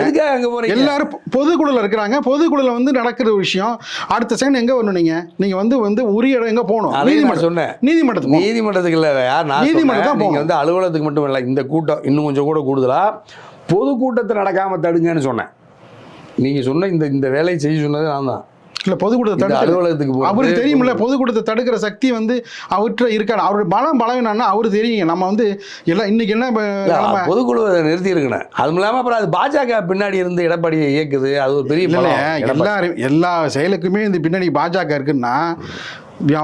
எல்லாரும்
பொதுக்குழுல இருக்கிறாங்க. பொதுக்குழுல வந்து நடக்கிற விஷயம் அடுத்த செகண்ட் எங்க வரணும்? நீங்க வந்து உரிய இடம் எங்க போகணும்?
நீதிமன்றத்துக்கு இல்ல, நீதிமன்றம். நீங்க வந்து அலுவலகத்துக்கு மட்டும் இல்லை, இந்த கூட்டம் இன்னும் கொஞ்சம் கூட கூடுதலா பொதுக்கூட்டத்தை நடக்காம தடுங்கன்னு சொன்னேன். நீங்க சொன்ன இந்த வேலையை செய்ய சொன்னது நான் தான்.
இல்லை பொதுக்கூட்டத்தை
அலுவலகத்துக்கு
அவருக்கு தெரியுமில்ல, பொதுக்கூட்டத்தை தடுக்கிற சக்தி வந்து அவர்கிட்ட இருக்காது. அவருடைய பலவீனம்னா அவருக்கு தெரியுங்க. நம்ம வந்து எல்லாம் இன்னைக்கு என்ன
பொதுக்குழுவை நிறுத்தி இருக்கணும். அதுவும் இல்லாமல் அப்புறம் அது பாஜக பின்னாடி இருந்து எடப்பாடியை இயக்குது, அது ஒரு பெரிய
எல்லா செயலுக்குமே இந்த பின்னாடி பாஜக இருக்குன்னா,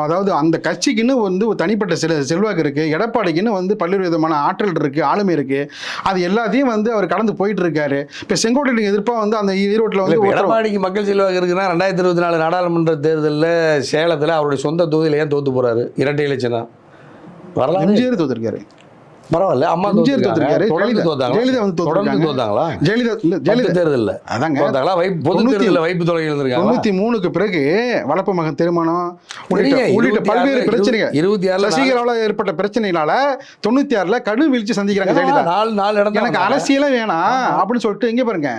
அதாவது அந்த கட்சிக்குன்னு வந்து ஒரு தனிப்பட்ட செல்வாக்கு இருக்கு, எடப்பாடிக்குன்னு வந்து பல்வேறு விதமான ஆற்றல் இருக்கு, ஆளுமை இருக்கு. அது எல்லாத்தையும் வந்து அவர் கடந்து போயிட்டு இருக்காரு. இப்போ செங்கோட்டையில் எதிர்ப்பாக வந்து அந்த ஈரோட்டில் வந்து
எடப்பாடிக்கு மக்கள் செல்வாக்கு இருக்குன்னா 2024 நாடாளுமன்ற தேர்தலில் சேலத்தில் அவருடைய சொந்த தொகுதியில் ஏன் தோத்து போறாரு? இரட்டை இலட்சம் தான் வரலாறு.
எம்ஜிஆர் தோத்துருக்காரு,
பரவாயில்ல. அம்மா தோத்துருக்காரு,
ஜெயலலிதா வந்து
தோத்தாங்களா? ஜெயலலிதா தேர்தல் அதாங்க பொது தேர்தலில் வைப்பு தொலை இருந்திருக்காங்க.
93க்கு பிறகு வளர்ப்பு மகன் திருமணம் உள்ளிட்ட பல்வேறு பிரச்சனைகள் 26 சசிகலாவில் ஏற்பட்ட பிரச்சனையினால 96ல் கடும் வீழ்ச்சி சந்திக்கிறாங்க ஜெயலலிதா.
4 இடம்
எனக்கு அரசியலே வேணாம் அப்படின்னு சொல்லிட்டு எங்கே பாருங்க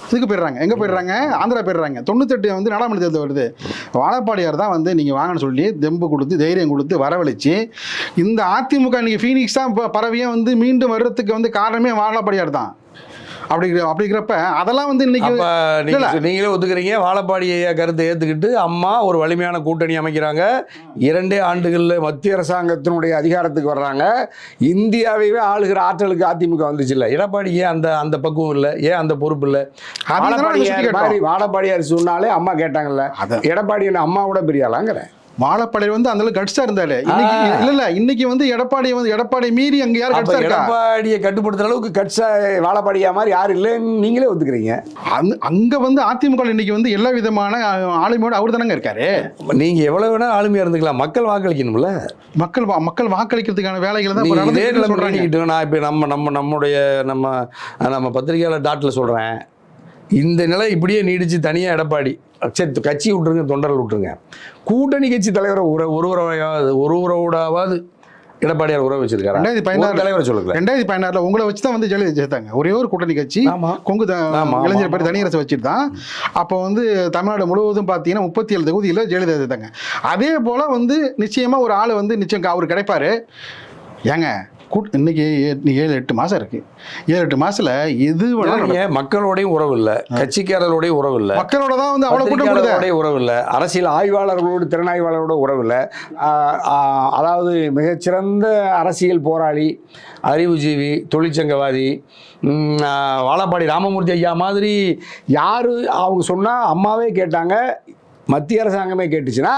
இதுக்கு போயிடுறாங்க. எங்கே போயிடுறாங்க? ஆந்திரா போயிடுறாங்க. 98 வந்து நாடாளுமன்ற தேர்தல் வருது. வாழப்பாடியார் தான் வந்து நீங்கள் வாங்கன்னு சொல்லி தெம்பு கொடுத்து தைரியம் கொடுத்து வரவழைச்சு இந்த அதிமுக இன்னைக்கு ஃபீனிக்ஸ் தான் பரவியே வந்து மீண்டும் வர்றதுக்கு வந்து காரணமே வாழப்பாடியார் தான். அப்படிங்கிறப்ப அதெல்லாம் வந்து இன்னைக்கு
நீங்களே ஒத்துக்கிறீங்க. வாழப்பாடி கருத்தை ஏற்றுக்கிட்டு அம்மா ஒரு வலிமையான கூட்டணி அமைக்கிறாங்க. 2 ஆண்டுகளில் மத்திய அரசாங்கத்தினுடைய அதிகாரத்துக்கு வர்றாங்க. இந்தியாவையே ஆளுகிற ஆற்றலுக்கு அதிமுக வந்துச்சு. இல்லை எடப்பாடி ஏன் அந்த பக்குவம் இல்லை? ஏன் அந்த பொறுப்பு இல்லை? வாழப்பாடியார் சொன்னாலே அம்மா கேட்டாங்கல்ல, எடப்பாடி அம்மாவோட பெரியாளாங்கிறேன்.
வாழப்பாடியார் வந்து அந்த அளவுக்கு கட்ஸா இருந்தாரு. இன்னைக்கு வந்து எடப்பாடி மீறி அங்க யார் கட்ஸா இருக்கா?
எடப்பாடியை கட்டுப்படுத்துற அளவுக்கு கட்ஸா வாழப்பாடியா மாதிரி யாரும் இல்லைன்னு நீங்களே ஒத்துக்கிறீங்க.
அங்க வந்து அதிமுக இன்னைக்கு வந்து எல்லா விதமான ஆளுமையோட அவர் தானங்க இருக்காரு.
நீங்க எவ்வளவு வேணா ஆளுமையா இருந்துக்கலாம், மக்கள் வாக்களிக்கணும்ல.
மக்கள் வாக்களிக்கிறதுக்கான வேலைகளை தான்
சொல்றேன். நான் இப்ப நம்ம பத்திரிகையாளர் டாட்ல சொல்றேன், இந்த நிலை இப்படியே நீடிச்சு தனியாக எடப்பாடி சரி கட்சி விட்டுருங்க, தொண்டர்கள் விட்டுருங்க, கூட்டணி கட்சி தலைவரை ஒருவரோடாவது எடப்பாடியார் உறவு வச்சிருக்காரு.
2016 உங்களை வச்சு தான் வந்து ஜெயலலிதா சேர்த்தாங்க. ஒரே ஒரு கூட்டணி கட்சி கொங்கு இளைஞர் பேர் தனியரசு வச்சுட்டு தான் அப்போ வந்து தமிழ்நாடு முழுவதும் பார்த்தீங்கன்னா 37 தொகுதியில் ஜெயலலிதா சேர்த்தாங்க. அதே போல் வந்து நிச்சயமாக ஒரு ஆள் வந்து நிச்சயம் அவர் கிடைப்பாரு. ஏங்க இன்னைக்கு 7-8 மாதம் இருக்கு. 7-8 மாசத்துல எது
மக்களோடையும் உறவு இல்லை, கட்சிக்காரர்களுடைய உறவு இல்லை,
மக்களோட தான் வந்து அவ்வளோ கூட்டத்தோட
உறவு இல்லை, அரசியல் ஆய்வாளர்களோடு திறனாய்வாளரோட உறவு இல்லை. அதாவது மிகச்சிறந்த அரசியல் போராளி, அறிவுஜீவி, தொழிற்சங்கவாதி வாழப்பாடி ராமமூர்த்தி ஐயா மாதிரி யாரு அவங்க சொன்னா அம்மாவே கேட்டாங்க,
மத்திய அரசாங்கமே கேட்டுச்சுன்னா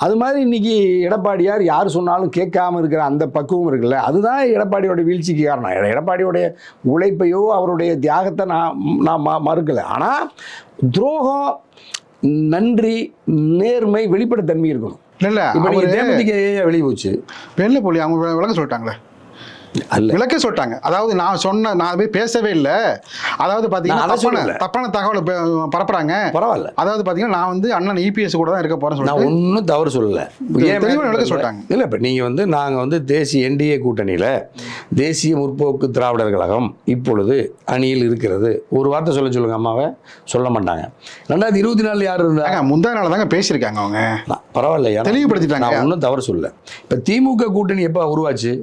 அது மாதிரி இன்னைக்கு எடப்பாடியார் யார் சொன்னாலும் கேட்காம இருக்கிற அந்த பக்குவம் இருக்குல்ல, அதுதான் எடப்பாடியோட வீழ்ச்சிக்கு காரணம். எடப்பாடியோடைய உழைப்பையோ அவருடைய தியாகத்தை நான் மறுக்கலை. ஆனால் துரோகம், நன்றி, நேர்மை, வெளிப்படைத்தன்மை இருக்கணும்.
இல்லை
இப்போ நீங்கள் தேமுதிக வெளியே போச்சு,
வெளில போலி அவங்க விளக்க சொல்லிட்டாங்களே, விளக்க சொல்லிட்டாங்க. அதாவது நான் போய் பேசவே இல்லை. அதாவது பார்த்தீங்கன்னா தப்பான தகவலை பரப்புறாங்க.
பரவாயில்ல.
அதாவது பார்த்தீங்கன்னா நான் வந்து அண்ணன் இபிஎஸ் கூட தான் இருக்க போறேன்னு
நான் ஒன்றும் தவறு சொல்லலை,
தெளிவாக விளக்க சொல்லிட்டாங்க.
இல்லை இப்போ நீங்கள் நாங்கள் தேசிய என்டிஏ கூட்டணியில் தேசிய முற்போக்கு திராவிடர் கழகம் இப்பொழுது அணியில் இருக்கிறது. ஒரு வார்த்தை சொல்லுங்க அம்மாவை, சொல்ல மாட்டாங்க. 2024 யார் இருந்தாங்க?
முந்தா நாள் தாங்க பேசியிருக்காங்க அவங்க.
பரவாயில்லையா,
தெளிவுபடுத்திட்டாங்க.
நான் ஒன்றும் தவறு சொல்லலை. இப்போ திமுக கூட்டணி எப்போ உருவாச்சு?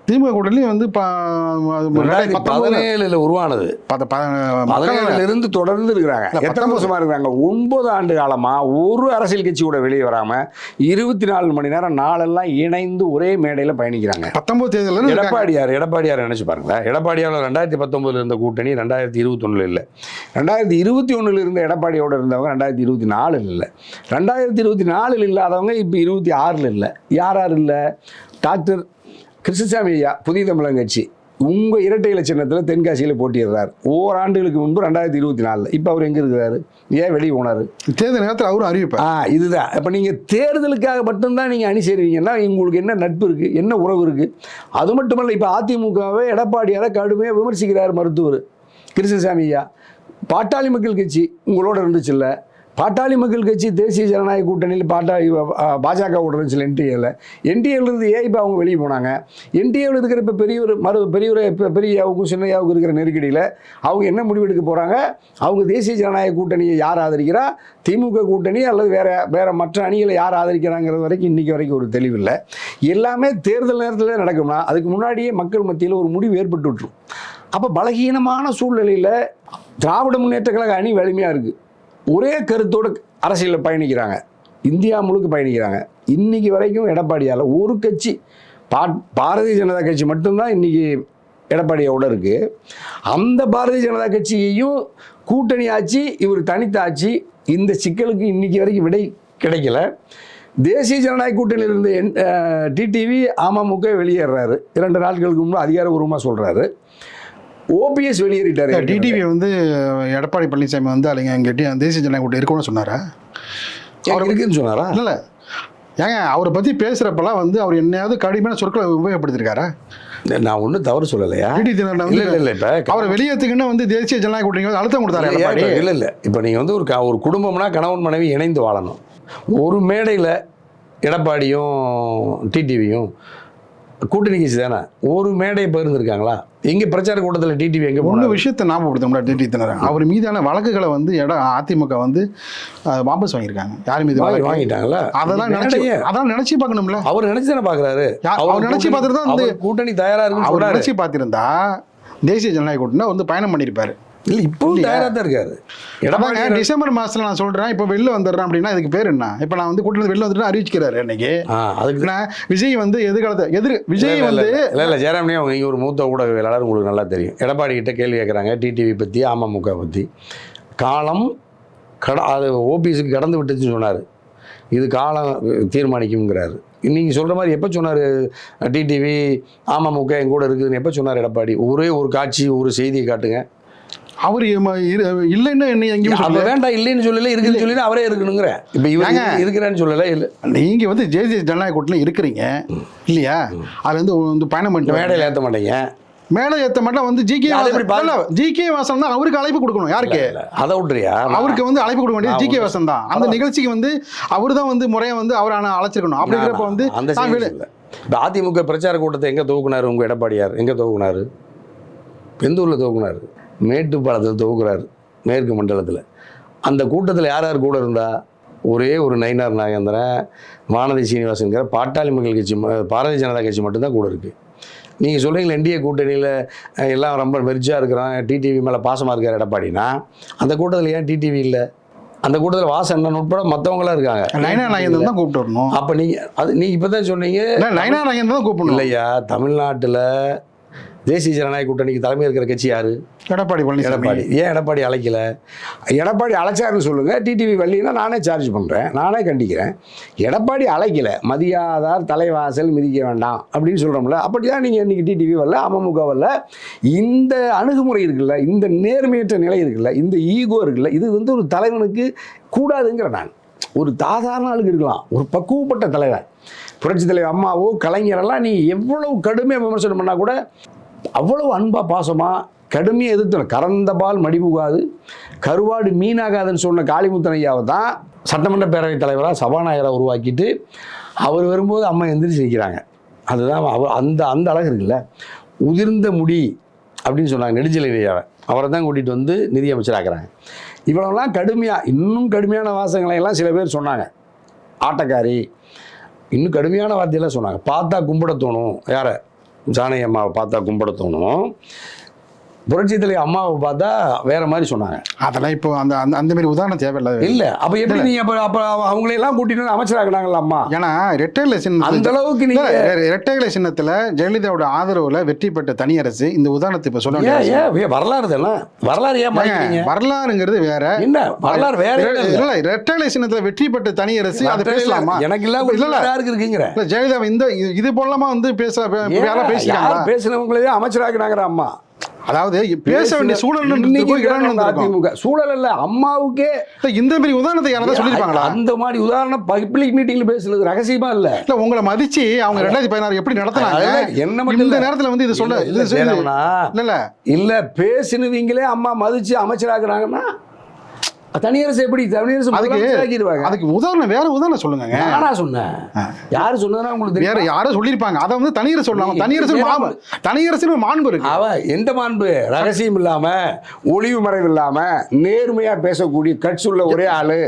திமுக கூட்டணி வந்து
2017 உருவானது. 17 தொடர்ந்து இருக்கிறாங்க. எத்தனை வருஷமா இருக்கிறாங்க? 9 ஆண்டு காலமா ஒரு அரசியல் கட்சி கூட வெளியே வராம 24 மணி நேரம் நாளெல்லாம் இணைந்து ஒரே மேடையில் பயணிக்கிறாங்க.
19 தேர்தல்
எடப்பாடியார் நினைச்சு பாருங்களேன். எடப்பாடியார் 2019 இருந்த கூட்டணி 2021 இல்லை. 2021 இருந்த எடப்பாடியோட இருந்தவங்க 2024 இல்லை. 2024 இல்லாதவங்க இப்போ 26 இல்லை. யார் இல்லை? டாக்டர் கிருஷ்ணசாமி ஐயா புதிய தமிழகம் கட்சி உங்கள் இரட்டை இலை சின்னத்தில் தென்காசியில் போட்டிடுறார். ஓராண்டுகளுக்கு முன்பு 2024. இப்போ அவர் எங்கே இருக்கிறாரு? ஏன் வெளியே போனார்?
தேர்தல் நேரத்தில் அவரும் அறிவிப்பார்.
இதுதான். இப்போ நீங்கள் தேர்தலுக்காக மட்டும்தான் நீங்கள் அணி சேருவீங்கன்னா உங்களுக்கு என்ன நட்பு இருக்குது, என்ன உறவு இருக்குது? அது மட்டுமல்ல, இப்போ அதிமுகவை எடப்பாடியாரை கடுமையாக விமர்சிக்கிறார் மருத்துவர் கிருஷ்ணசாமி ஐயா. பாட்டாளி மக்கள் கட்சி உங்களோட இருந்துச்சுல்ல, பாட்டாளி மக்கள் கட்சி தேசிய ஜனநாயக கூட்டணியில் பாஜகவோட இருந்துச்சு என்டிஏவில் இருந்து ஏன் இப்போ அவங்க வெளியே போனாங்க? என்டிஏவில் இருக்கிற இப்போ பெரியவுக்கும் சின்னையாவுக்கும் இருக்கிற நெருக்கடியில் அவங்க என்ன முடிவெடுக்க போகிறாங்க? அவங்க தேசிய ஜனநாயக கூட்டணியை யார் ஆதரிக்கிறா, திமுக கூட்டணி அல்லது வேற மற்ற அணிகளை யார் ஆதரிக்கிறாங்கிறது வரைக்கும் இன்றைக்கி வரைக்கும் ஒரு தெளிவில்லை. எல்லாமே தேர்தல் நேரத்தில் நடக்கும்னா அதுக்கு முன்னாடியே மக்கள் மத்தியில் ஒரு முடிவு ஏற்பட்டு விட்டுரும். அப்போ பலகீனமான சூழ்நிலையில் திராவிட முன்னேற்ற கழக அணி வலிமையாக இருக்குது. ஒரே கருத்தோடு அரசியலில் பயணிக்கிறாங்க, இந்தியா முழுக்க பயணிக்கிறாங்க. இன்றைக்கி வரைக்கும் எடப்பாடியால் ஒரு கட்சி பாரதிய ஜனதா கட்சி மட்டும்தான் இன்றைக்கி எடப்பாடியோட இருக்குது. அந்த பாரதிய ஜனதா கட்சியையும் கூட்டணி ஆட்சி, இவர் தனித்தாட்சி, இந்த சிக்கலுக்கு இன்றைக்கி வரைக்கும் விடை கிடைக்கல. தேசிய ஜனநாயக கூட்டணியில் இருந்த டிடிவி அமமுக வெளியேறாரு. 2 நாட்களுக்கு முன்பு அதிகாரபூர்வமாக சொல்கிறாரு. ஓபிஎஸ் வெளியேறிட்டாரு.
டிடிவி வந்து எடப்பாடி பழனிசாமி வந்து அல்லைங்க இங்கே தேசிய ஜனநாயக கூட்டணி இருக்குன்னு சொன்னாரா?
அவர் இருக்குன்னு சொன்னாரா?
இல்லை ஏங்க, அவரை பற்றி பேசுகிறப்பெல்லாம் வந்து அவர் என்னையாவது கடுமையான சொற்களை உபயோகப்படுத்திருக்காரா?
நான் ஒன்றும் தவறு சொல்லலையா?
இல்லை இப்போ அவரை வெளியேற்றுக்குன்னு வந்து தேசிய ஜனநாயக கூட்டணி அழுத்தம் கொடுத்தாரு.
இல்லை இப்போ நீங்கள் வந்து ஒரு குடும்பம்னா கணவன் மனைவி இணைந்து வாழணும். ஒரு மேடையில் எடப்பாடியும் டிடிவியும் கூட்டணி கட்சி தானே ஒரு மேடையை பகிர்ந்துருக்காங்களா? எங்கே பிரச்சார கூட்டத்தில் டிடிவி எங்கே
ஒன்று விஷயத்தை ஞாபகப்படுத்த டிடிவி தினகரன் அவர் மீதான வழக்குகளை வந்து அதிமுக வந்து வாபஸ் வாங்கியிருக்காங்க. யார் மீது
வாங்கிட்டாங்களா?
அதெல்லாம் நினைச்சு பார்க்கணும்ல.
அவர் நினைச்சு தானே பார்க்குறாரு.
அவர் நினைச்சு பார்த்துட்டு தான் வந்து
கூட்டணி தயாராக இருக்கு.
அவர் நினைச்சு பார்த்துருந்தா தேசிய ஜனநாயக கூட்டணி வந்து பயணம் பண்ணியிருப்பாரு.
இல்லை இப்போ தயாராக தான் இருக்காரு.
எடப்பாடி டிசம்பர் மாதத்தில் நான் சொல்கிறேன் இப்போ வெளில வந்துடுறேன் அப்படின்னா இதுக்கு பேர் என்ன? இப்போ நான் வந்து கூட்டணி வெளில வந்துட்டு அறிவிச்சுக்கிறாரு அன்னைக்கு. அதுக்கு நான் விஜய் வந்து எதிர்காலத்தை விஜய் வந்து
இல்லை ஜெயராமனே அவங்க இங்கே ஒரு மூத்த ஊடகவியலாளர் உங்களுக்கு நல்லா தெரியும். எடப்பாடி கிட்ட கேள்வி கேட்குறாங்க டிடிவி பற்றி, அமமுக பற்றி. காலம் அது ஓபிஎஸ்க்கு கடந்து விட்டுச்சுன்னு சொன்னார். இது காலம் தீர்மானிக்குங்கிறாரு. நீங்கள் சொல்கிற மாதிரி எப்போ சொன்னார் டிடிவி அமமுக எங்கூட இருக்குதுன்னு எப்போ சொன்னார் எடப்பாடி? ஒரே ஒரு காட்சி, ஒரு செய்தியை காட்டுங்க.
அவர் இல்லைன்னு என்ன
வேண்டாம், இல்லைன்னு சொல்லல, இருக்குன்னு சொல்லி அவரே இருக்கணுங்கிற. இப்போ இவங்க இருக்கிறேன்னு சொல்லலை. இல்லை
நீங்கள் வந்து தேசிய ஜனநாயக கூட்டணியில் இருக்கிறீங்க இல்லையா? அது வந்து பயணம் பண்ணிட்டு
மேடையில் ஏற்ற மாட்டீங்க.
மேடை ஏற்ற மாட்டா வந்து ஜிகே வாசன் தான் அவருக்கு அழைப்பு கொடுக்கணும். யாருக்கு?
அதை விட்டுறியா? அவருக்கு
வந்து அழைப்பு கொடுக்க வேண்டியது ஜிகே வாசன் தான். அந்த நிகழ்ச்சிக்கு வந்து அவர் தான் வந்து முறையை வந்து அவரான அழைச்சிருக்கணும். அப்படிங்கிறப்ப வந்து
இப்போ அதிமுக பிரச்சார கூட்டத்தை எங்கே துவக்குனாரு உங்கள் எடப்பாடியார்? எங்கே துவக்குனாரு? எந்த ஊரில் துவக்குனாரு? மேட்டுப்பாளத்தில் துவக்குறாரு, மேற்கு மண்டலத்தில். அந்த கூட்டத்தில் யார் யார் கூட இருந்தா? ஒரே ஒரு நயினார் நாகேந்திரன், வானதி சீனிவாசன்கிற பாட்டாளி மக்கள் கட்சி, பாரதிய ஜனதா கட்சி மட்டும்தான் கூட இருக்குது. நீங்கள் சொல்கிறீங்களா என்டிஏ கூட்டணியில் எல்லாம் ரொம்ப மெர்ஜாக இருக்கிறான், டிடிவி மேலே பாசமாக இருக்கார் எடப்பாடினா, அந்த கூட்டத்தில் ஏன் டிடிவி இல்லை? அந்த கூட்டத்தில் வாசன் உட்பட மற்றவங்களாம் இருக்காங்க.
நயினா நாகேந்திரன் தான் கூப்பிட்டு வரணும்.
அப்போ நீங்கள் இப்போ தான் சொன்னீங்க
நயினா நாகேந்திரன் தான் கூப்பிடணும்.
இல்லையா? தமிழ்நாட்டில் தேசிய ஜனநாயக கூட்டணிக்கு தலைமை இருக்கிற கட்சி யாரு?
எடப்பாடி பழனிசாமி.
எடப்பாடி. ஏன் எடப்பாடி அழைக்கல?
எடப்பாடி அழைச்சாருன்னு சொல்லுங்கள். டிடிவி வரலைன்னா நானே சார்ஜ் பண்ணுறேன், நானே கண்டிக்கிறேன். எடப்பாடி அழைக்கல, மதியாதார் தலைவாசல் மிதிக்க வேண்டாம் அப்படின்னு சொல்கிறோம்ல. அப்படி தான் நீங்கள் இன்றைக்கி டிடிவி வரல, அமமுக வரல. இந்த அணுகுமுறை இருக்குல்ல, இந்த நேர்மையற்ற நிலை இருக்குல்ல, இந்த ஈகோ இருக்குல்ல, இது வந்து ஒரு தலைவனுக்கு கூடாதுங்கிற நான். ஒரு சாதாரண ஆளுக்கு இருக்கலாம், ஒரு பக்குவப்பட்ட தலைவர், புரட்சி தலைவர் அம்மாவோ கலைஞரெல்லாம் நீ எவ்வளவு கடுமையாக விமர்சனம் பண்ணால் கூட அவ்வளவு அன்பாக பாசமாக கடுமையாக எதிர்த்து கறந்த பால் மடிபுகாது கருவாடு மீனாகாதுன்னு சொன்ன காளிமுத்தன் ஐயாவை தான் சட்டமன்ற பேரவைத் தலைவராக சபாநாயகராக உருவாக்கிட்டு அவர் வரும்போது அம்மா எந்திரிச்சு நிற்கிறாங்க. அதுதான் அவர் அந்த அழகு இருக்குல்ல. உதிர்ந்த முடி அப்படின்னு சொன்னாங்க நெடுஞ்செழியன், அவரை தான் கூட்டிகிட்டு வந்து நிதியமைச்சராக்குறாங்க. இவ்வளோலாம் கடுமையாக, இன்னும் கடுமையான வாசகங்களை எல்லாம் சில பேர் சொன்னாங்க. ஆட்டக்காரி, இன்னும் கடுமையான வார்த்தையெல்லாம் சொன்னாங்க. பார்த்தா கும்பிட தோணும். யாரை? ஜானகி அம்மாவை பார்த்தா கும்பிட தோணும். புரட்சி தலைவர் அம்மாவை பார்த்தா வேற மாதிரி சொன்னாங்க.
அதெல்லாம் இப்போ அந்த அந்த மாதிரி உதாரணம் தேவையில்லை.
இல்லை, அப்போ எப்படி நீங்கள் அப்போ அவங்களையெல்லாம் கூட்டிட்டு வந்து அமைச்சராக்குனாங்களா அம்மா?
ஏன்னா ரெட்டைலை சின்ன
அந்த அளவுக்கு நீங்கள்
ரெட்டைலை சின்னத்தில் ஜெயலலிதாவோட ஆதரவில் வெற்றி பெற்ற தனியரசு இந்த உதாரணத்தை இப்போ சொல்ல
ஏன் வரலாறு தானே? வரலாறு ஏன் மாறிக்கிறீங்க?
வரலாறுங்கிறது வேற,
என்ன வரலாறு வேற?
இல்லை, ரெட்டைலை சின்னத்தில் வெற்றி பெற்ற தனியரசு அதை பேசலாமா?
எனக்கு இல்லை யாருக்கு இருக்குங்கிற
ஜெயலலிதா இந்த இது போலாமா வந்து பேசிக்கலாம்.
பேசினவங்களே அமைச்சராக்குனாங்கிற அம்மா.
அதாவது பேச வேண்டிய சூழல்
சூழல் இல்ல, அம்மாவுக்கே
இந்த மாதிரி உதாரணத்தை யாராவது சொல்லியிருப்பாங்களா?
அந்த மாதிரி உதாரணம் பப்ளிக் மீட்டிங்ல பேசுறது ரகசியமா இல்ல.
இல்ல, உங்களை மதிச்சு அவங்க 2016 எப்படி நடத்தினாங்க,
என்ன மட்டும்
இந்த நேரத்துல வந்து இது சொல்ல இல்ல
இல்ல பேசினவங்களே அம்மா மதிச்சு அமைச்சராக்குறாங்கன்னா தனியரசு எப்படி? தனியரசு
அதுக்கு உதாரணம் வேற உதாரணம் சொல்லுங்க.
நானா சொன்னேன்? யாரு சொன்னதுன்னா உங்களுக்கு
வேற யாரும் சொல்லியிருப்பாங்க. அதை வந்து தனியரசு சொல்லலாம். தனியரசு மாண்பு இருக்கு.
அவ எந்த மாண்பு? ரகசியம் இல்லாம, ஒளிவு மறைவு இல்லாம, நேர்மையா பேசக்கூடிய கட்சி உள்ள ஒரே ஆளு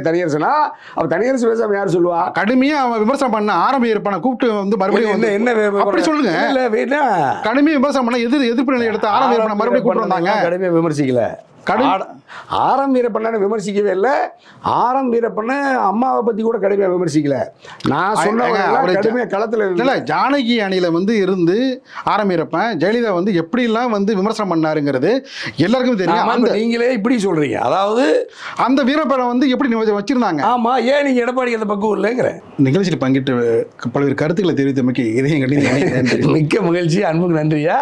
தனியரசுனா. அவ தனியரசு பேசாம யாரு சொல்லுவா?
கடுமையா அவன் விமர்சனம் பண்ண ஆரம்பிப்பான கூப்பிட்டு வந்து மறுபடியும்
என்ன
அப்படி சொல்லுங்க.
இல்ல வேணா
கடுமையா விமர்சனம் பண்ண எதிர்ப்பு நிலை எடுத்து ஆரம்பிப்பான மறுபடியும் கூப்பிட்டு வந்தாங்க.
கடுமையா விமர்சிக்கல. ஆரம் வீரப்பண்ண விமர்சிக்கவே இல்லை. ஆரம் வீரப்பண்ண அம்மாவை பத்தி கூட கடுமையா விமர்சிக்கல. நான் சொன்ன களத்துல
இல்ல, ஜானகி அணியில வந்து இருந்து ஆரம் வீரப்பன் ஜெயலலிதா வந்து எப்படி எல்லாம் வந்து விமர்சனம் பண்ணாருங்கிறது எல்லாருக்கும் தெரியும்.
நீங்களே இப்படி சொல்றீங்க. அதாவது
அந்த வீரப்பனை வந்து எப்படி வச்சிருந்தாங்க.
ஆமா, ஏன் நீங்க எடப்பாடி அந்த பக்கம் இல்லைங்கிற
நிகழ்ச்சியில் பங்கிட்டு பல்வேறு கருத்துக்களை தெரிவித்தமைக்கு இதையும் கட்டி
மிக்க மகிழ்ச்சி. அன்புக்கு நன்றியா.